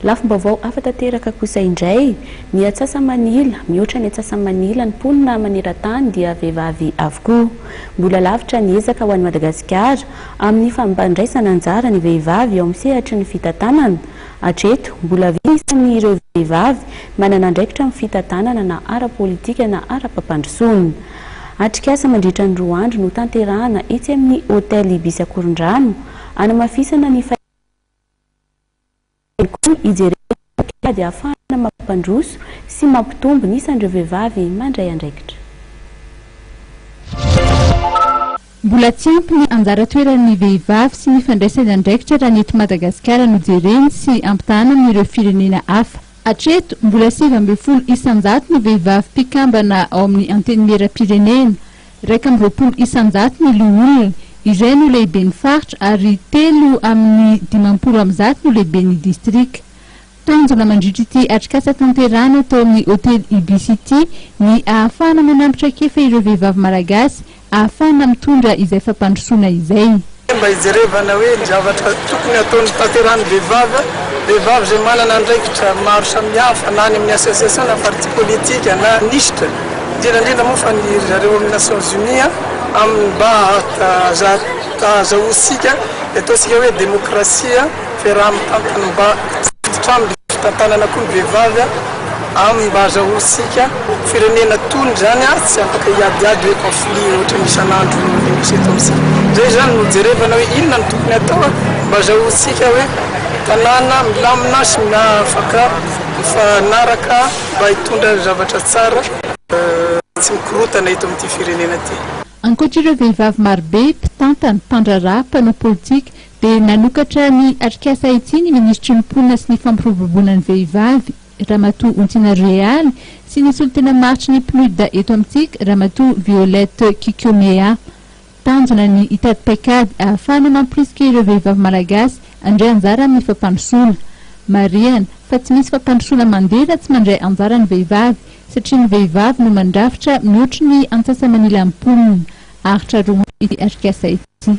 Lafim-baovao afa-tanteraka kosa indray ny atsasa-manila mihoatra ny atsasa-manila ny mponina maneran-tany dia vehivavy avokoa. Mbola lavitra ny ezaka ho an'i Madagasikara amin'ny fampandraisana anjara ny vehivavy ao amin'ny sehatry ny fitantanana. Hatreto mbola isan'ny ireo vehivavy manana andraikitra amin'ny fitantanana na ara-politika na ara-pampandrosoana. Atrikasa mandritra ny 2 andro no tanteréhina etsy amin'ny hotely Ibis Ankorondrano hanamafisana ny hijerena dia ahafahana mampandroso sy mampitombo ny isan'ireo vehivavy mandray andraikitra. Mbola tsy ampy ny anjara toeran'ny vehivavy sy ny fandraisana andraikitra raha ny eto Madagasikara no jerena sy ampitana amin'ireo firenena hafa. Hatreto mbola 7 isanjato ny vehivavy mpikambana ao amin'ny antenimieram-pirenena, 20 isanjato ny loholona, izay no lehiben'ny faritra ary 3 amin'ny 50 no lehiben'ny distrika. Tanjona mandritra ity atrikasa tanteréhina tao amin'ny hotely Ibis ity ny ahafahana manambotra kefa ireo vehivavy malagasy ahafahana mitondra izay fampandrosoana izay. Mba hijerevana hoe ny zavatra tokony ataon'ny tanteréhina vehivavy izay manana andraikitra maro samihafa na any amin'ny association na parti politika na Nisy, indrindra moa fa ny zareo amin'ny Nations Unies amin'ny mba azahoantsika ataontsika hoe demokrasia firaha mitantana mba amin'ny fitantanana koa ny vehivavy amin'ny mba azahoantsika firenena tony zany tsy afaka hiadiady hoe conflit ohatra ny isan'andro misy eto amintsika. Zay zany no jerevana hoe inona no tokony atao mba azahoantsika hoe tanàna milamina sy afaka mifanaraka mba hitondra zavatra tsara tsy mikorotana eto amin'ity firenena ity. Ankoatr'ireo vehivavy marobe mpitantana, mpandraraha, mpanao politika dia nanokatra ny atrikasa ity ny ministry ny mponina sy ny fampiroboroboana ny vehivavy Ramatoa Ontina Real sy ny solitena maritry ny Pnud eto amintsika Ramatoa Violette Kikiomea. Tanjona ny hitady paikady ahafahana mamporisika ireo vehivavy malagasy andray anjara amin'ny fampandrosoana. Mariana fa tsy misy fampandrosoana mandeha tsy mandray anjara ny vehivavy satria ny vehivavy no mandrafitra mihoatra ny antsasa-manila ny mponina. Aritra roa ity atrikasa ity.